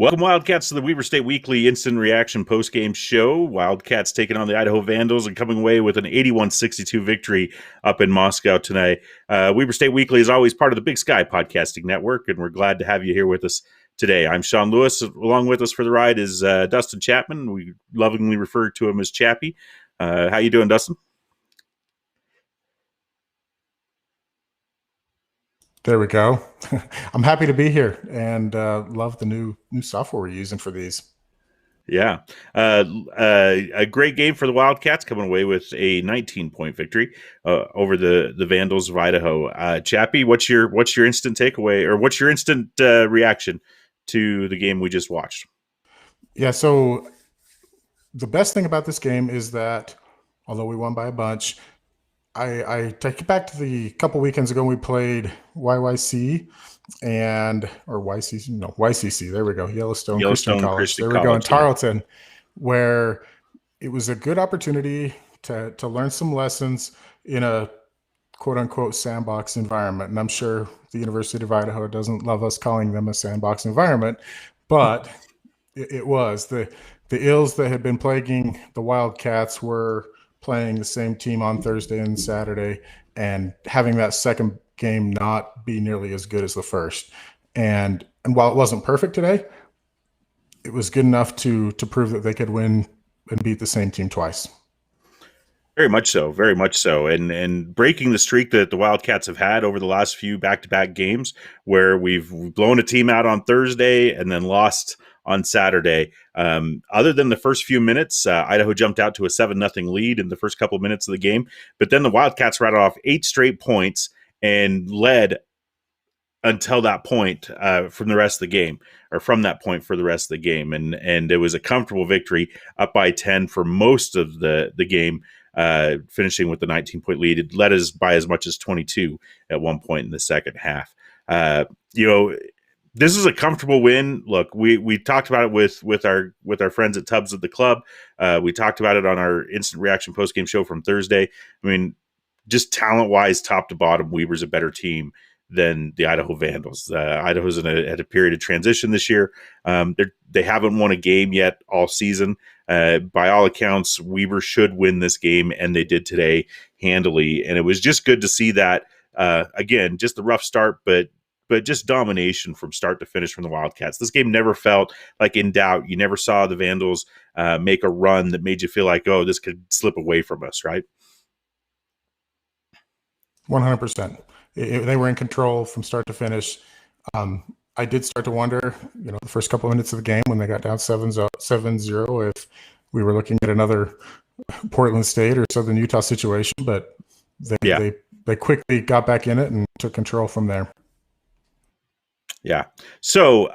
Welcome, Wildcats, to the Weber State Weekly Instant Reaction Postgame Show. Wildcats taking on the Idaho Vandals and coming away with an 81-62 victory up in Moscow tonight. Weber State Weekly is always part of the Big Sky Podcasting Network, and we're glad to have you here with us today. I'm Sean Lewis. Along with us for the ride is Dustin Chapman. We lovingly refer to him as Chappie. How you doing, Dustin? There we go. I'm happy to be here and love the new software we're using for these. Yeah. A great game for the Wildcats, coming away with a 19-point victory over the Vandals of Idaho. Chappie, what's your instant takeaway, or what's your instant reaction to the game we just watched? Yeah, so the best thing about this game is that although we won by a bunch, I take it back to the couple weekends ago we played YYC YCC. There we go. Yellowstone Christian College. There we go, in Tarleton, where it was a good opportunity to learn some lessons in a quote unquote sandbox environment. And I'm sure the University of Idaho doesn't love us calling them a sandbox environment, but it was. The ills that had been plaguing the Wildcats were playing the same team on Thursday and Saturday and having that second game not be nearly as good as the first. And while it wasn't perfect today, it was good enough to prove that they could win and beat the same team twice. Very much so, very much so. And breaking the streak that the Wildcats have had over the last few back-to-back games where we've blown a team out on Thursday and then lost on Saturday. Other than the first few minutes, Idaho jumped out to a 7-0 lead in the first couple of minutes of the game. But then the Wildcats rattled off 8 straight points and led until that point from the rest of the game, or from that point for the rest of the game. And it was a comfortable victory, up by 10 for most of the game, finishing with the 19-point lead. It led us by as much as 22 at one point in the second half. This is a comfortable win. Look, we talked about it with our friends at Tubbs at the Club. We talked about it on our instant reaction postgame show from Thursday. I mean, just talent-wise, top to bottom, Weber's a better team than the Idaho Vandals. Idaho's at a period of transition this year. They haven't won a game yet all season. By all accounts, Weber should win this game, and they did today handily. And it was just good to see that. Again, just the rough start, but just domination from start to finish from the Wildcats. This game never felt like in doubt. You never saw the Vandals make a run that made you feel like, oh, this could slip away from us, right? 100%. They were in control from start to finish. I did start to wonder, the first couple of minutes of the game when they got down 7-0, if we were looking at another Portland State or Southern Utah situation, but they quickly got back in it and took control from there. Yeah. So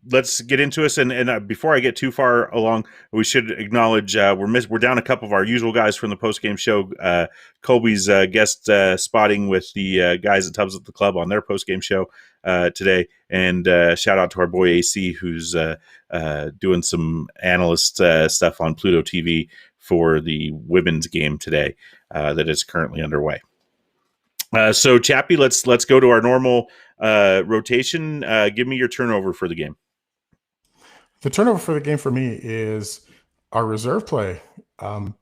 let's get into us. And before I get too far along, we should acknowledge we're down a couple of our usual guys from the postgame show. Colby's guest spotting with the guys at Tubbs at the Club on their postgame show today. And shout out to our boy AC, who's doing some analyst stuff on Pluto TV for the women's game today that is currently underway. So Chappie, let's go to our normal rotation. Give me your turnover for the game. The turnover for the game for me is our reserve play,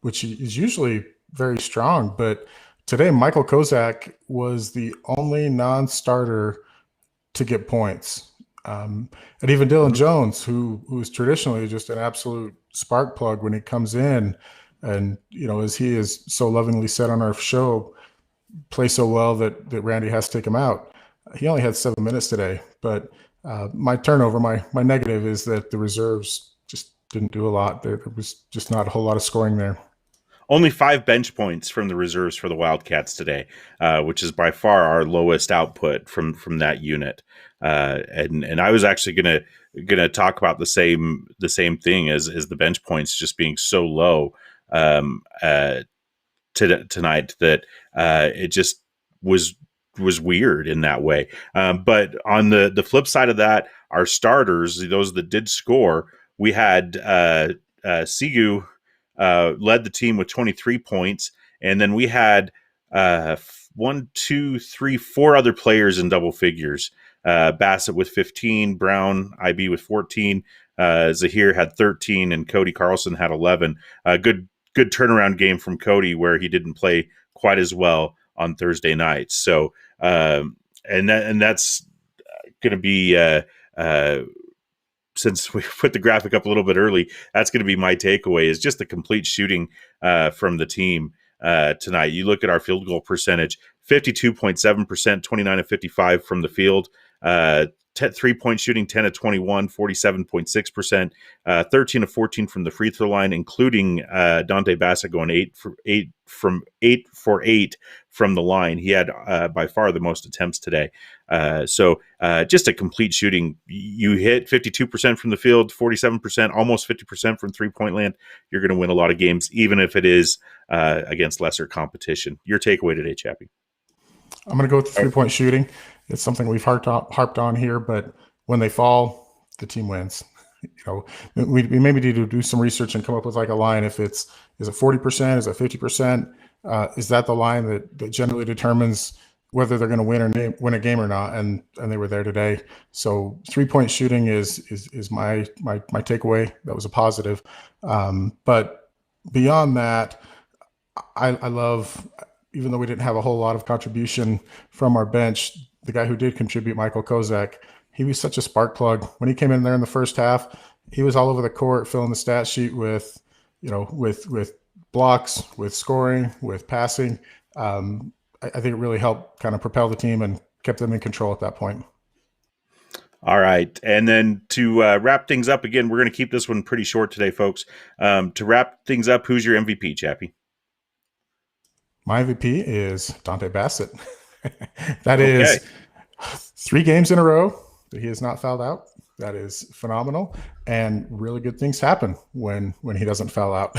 which is usually very strong. But today, Michael Kozak was the only non-starter to get points. And even Dylan Jones, who's traditionally just an absolute spark plug when he comes in, and as he is so lovingly said on our show, play so well that Randy has to take him out. He only had 7 minutes today, but my turnover, my negative is that the reserves just didn't do a lot. There was just not a whole lot of scoring there. Only 5 bench points from the reserves for the Wildcats today, which is by far our lowest output from that unit. And I was actually gonna talk about the same thing as the bench points just being so low tonight that it just was weird in that way. But on the flip side of that, our starters, those that did score, we had Sigu led the team with 23 points, and then we had 4 other players in double figures Bassett with 15, Brown, IB with 14, Zahir had 13, and Cody Carlson had 11. Good turnaround game from Cody, where he didn't play quite as well on Thursday night. So that's going to be since we put the graphic up a little bit early, that's going to be my takeaway, is just the complete shooting from the team tonight. You look at our field goal percentage, 52.7%, 29 of 55 from the field. 3-point shooting, 10 of 21, 47.6%, 13 of 14 from the free throw line, including Dante Bassett going 8 for 8 from the line. He had by far the most attempts today. So just a complete shooting. You hit 52% from the field, 47%, almost 50% from 3-point land. You're going to win a lot of games, even if it is against lesser competition. Your takeaway today, Chappie? I'm going to go with the 3-point shooting. It's something we've harped on here, but when they fall, the team wins. We maybe need to do some research and come up with like a line. Is it 40%? Is it 50%? Is that the line that generally determines whether they're going to win a game or not? And they were there today. So 3-point shooting is my takeaway. That was a positive. But beyond that, I love, even though we didn't have a whole lot of contribution from our bench, the guy who did contribute, Michael Kozak, he was such a spark plug. When he came in there in the first half, he was all over the court, filling the stat sheet with blocks, with scoring, with passing. I think it really helped kind of propel the team and kept them in control at that point. All right. And then to wrap things up, again, we're going to keep this one pretty short today, folks. To wrap things up, who's your MVP, Chappie? My MVP is Dante Bassett. That is 3 games in a row that he has not fouled out. That is phenomenal, and really good things happen when he doesn't foul out.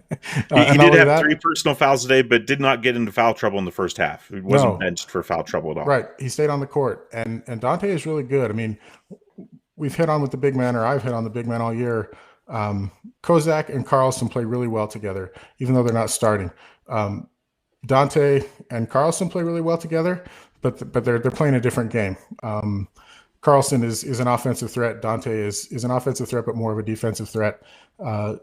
He did have 3 personal fouls today, but did not get into foul trouble in the first half. He wasn't benched for foul trouble at all. Right. He stayed on the court, and Dante is really good. I mean, we've hit on with the big man, or I've hit on the big man all year. Kozak and Carlson play really well together, even though they're not starting. Dante and Carlson play really well together, but they're playing a different game. Carlson is an offensive threat. Dante is an offensive threat, but more of a defensive threat.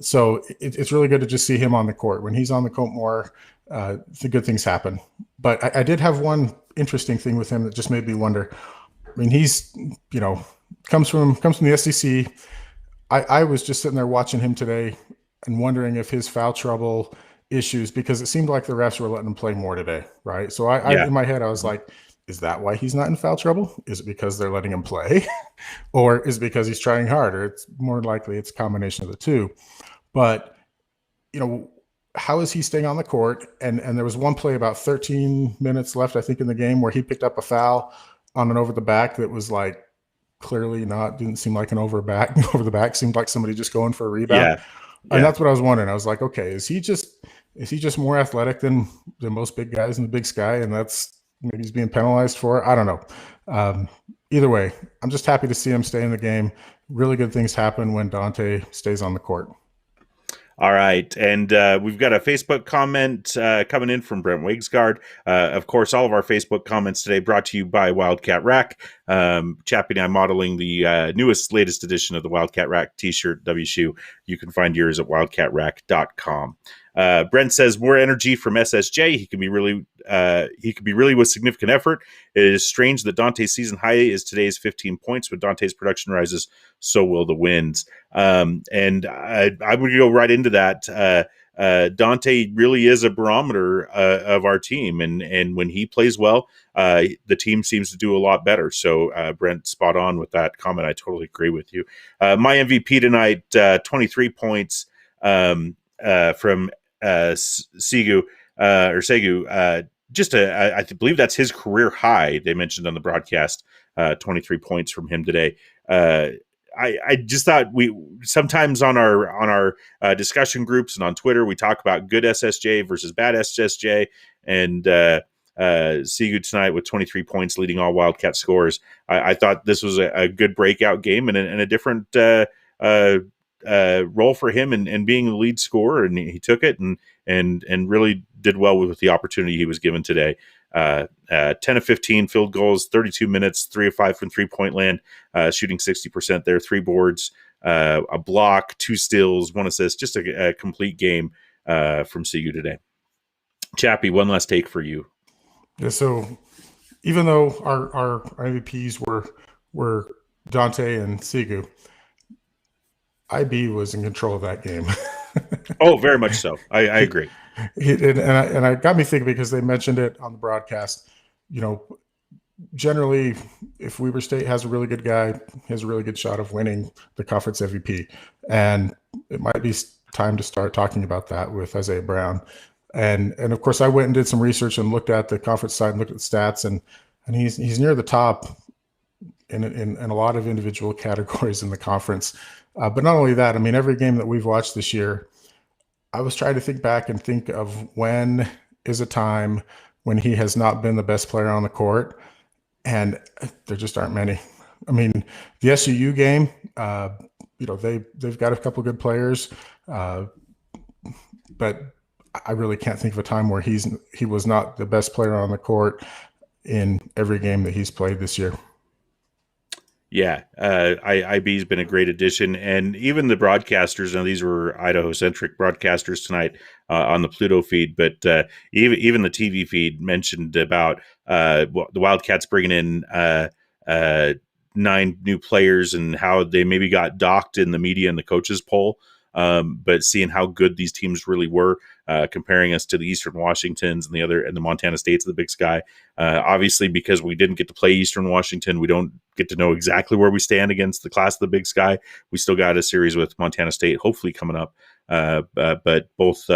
So it's really good to just see him on the court. When he's on the court more, the good things happen. But I did have one interesting thing with him that just made me wonder. I mean, he's comes from the SEC. I was just sitting there watching him today and wondering if his foul trouble issues, because it seemed like the refs were letting him play more today, right? So I in my head I was like, is that why he's not in foul trouble? Is it because they're letting him play? Or is it because he's trying harder? It's more likely it's a combination of the two. But how is he staying on the court? And there was one play about 13 minutes left, I think, in the game, where he picked up a foul on an over the back that was like clearly didn't seem like an over the back, seemed like somebody just going for a rebound. And that's what I was wondering. I was like, okay, is he just more athletic than most big guys in the Big Sky, and that's maybe he's being penalized for it? I don't know. Either way, I'm just happy to see him stay in the game. Really good things happen when Dante stays on the court. All right. And we've got a Facebook comment coming in from Brent Wigsgard. Of course, all of our Facebook comments today brought to you by Wildcat Rack. Chappie and I modeling the latest edition of the Wildcat Rack t-shirt, W-shoe. You can find yours at wildcatrack.com. Brent says more energy from SSJ. He can be really with significant effort. It is strange that Dante's season high is today's 15 points. When Dante's production rises, so will the wins. And I would go right into that. Dante really is a barometer of our team, and when he plays well, the team seems to do a lot better. So Brent, spot on with that comment. I totally agree with you. My MVP tonight, 23 points from Segu. I believe that's his career high. They mentioned on the broadcast 23 points from him today. I just thought we sometimes on our discussion groups and on Twitter, we talk about good SSJ versus bad SSJ, and Segu tonight with 23 points, leading all Wildcat scores. I thought this was a good breakout game and a different role for him and being the lead scorer, and he took it and really did well with the opportunity he was given today. 10 of 15 field goals, 32 minutes, 3 of 5 from 3-point land, shooting 60% there, 3 boards, a block, 2 steals, 1 assist, just a complete game from CU today. Chappie, one last take for you. Yeah, so even though our MVPs were Dante and Sigu, IB was in control of that game. Oh, very much so. I agree. And I got me thinking, because they mentioned it on the broadcast. Generally, if Weber State has a really good guy, he has a really good shot of winning the conference MVP. And it might be time to start talking about that with Isaiah Brown. And of course, I went and did some research and looked at the conference side and looked at the stats, and he's near the top in a lot of individual categories in the conference. But not only that, I mean, every game that we've watched this year, I was trying to think back and think of when is a time when he has not been the best player on the court, and there just aren't many. I mean, the SUU game, they've got a couple of good players, but I really can't think of a time where he was not the best player on the court in every game that he's played this year. Yeah, IB's been a great addition, and even the broadcasters. Now, these were Idaho-centric broadcasters tonight on the Pluto feed, but even the TV feed mentioned about the Wildcats bringing in 9 new players and how they maybe got docked in the media and the coaches poll. But seeing how good these teams really were, comparing us to the Eastern Washingtons and the Montana States of the Big Sky. Obviously, because we didn't get to play Eastern Washington, we don't get to know exactly where we stand against the class of the Big Sky. We still got a series with Montana State, hopefully coming up. But both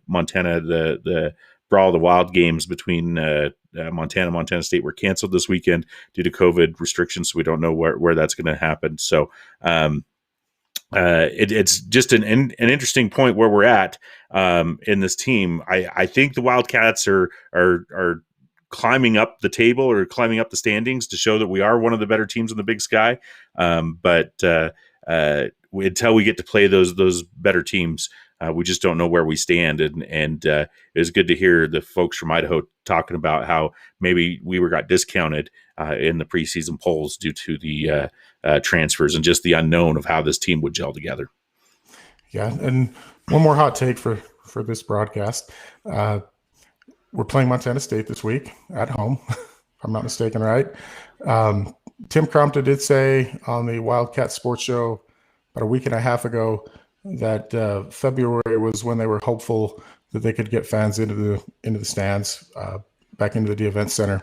Montana, the Brawl, the Wild games between Montana and Montana State were canceled this weekend due to COVID restrictions, so we don't know where that's going to happen. So it's just an interesting point where we're at in this team. I think the Wildcats are climbing up the table or climbing up the standings to show that we are one of the better teams in the Big Sky. But until we get to play those better teams, we just don't know where we stand. And it was good to hear the folks from Idaho talking about how maybe Weber got discounted in the preseason polls due to the transfers and just the unknown of how this team would gel together. Yeah, and one more hot take for this broadcast. We're playing Montana State this week at home, if I'm not mistaken, right? Tim Crompton did say on the Wildcat Sports Show about a week and a half ago that February was when they were hopeful that they could get fans into the stands, back into the event center.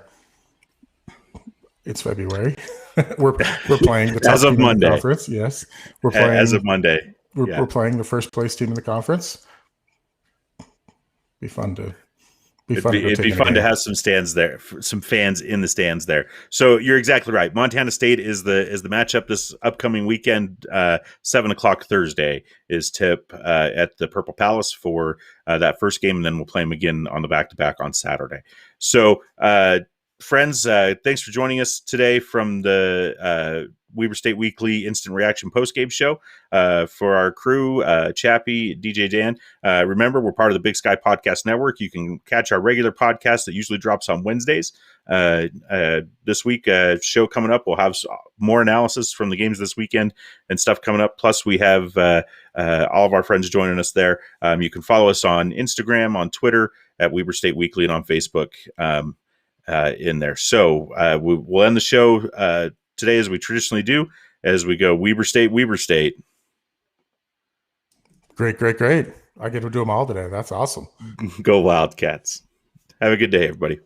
It's February. we're playing the top as of team Monday. In the conference. Yes, we're playing as of Monday. We're playing the first place team in the conference. Be fun to. It'd be fun to have some stands there, some fans in the stands there. So you're exactly right. Montana State is the matchup this upcoming weekend. 7:00 Thursday is tip at the Purple Palace for that first game, and then we'll play them again on the back-to-back on Saturday. So, friends, thanks for joining us today from the Weber State Weekly Instant Reaction postgame show. For our crew, Chappie, DJ Dan, remember, we're part of the Big Sky Podcast Network. You can catch our regular podcast that usually drops on Wednesdays. This week, show coming up, we'll have more analysis from the games this weekend and stuff coming up. Plus, we have all of our friends joining us there. You can follow us on Instagram, on Twitter, at Weber State Weekly, and on Facebook in there. So we'll end the show today, as we traditionally do, as we go Weber State, Weber State. Great. I get to do them all today. That's awesome. Go Wildcats. Have a good day, everybody.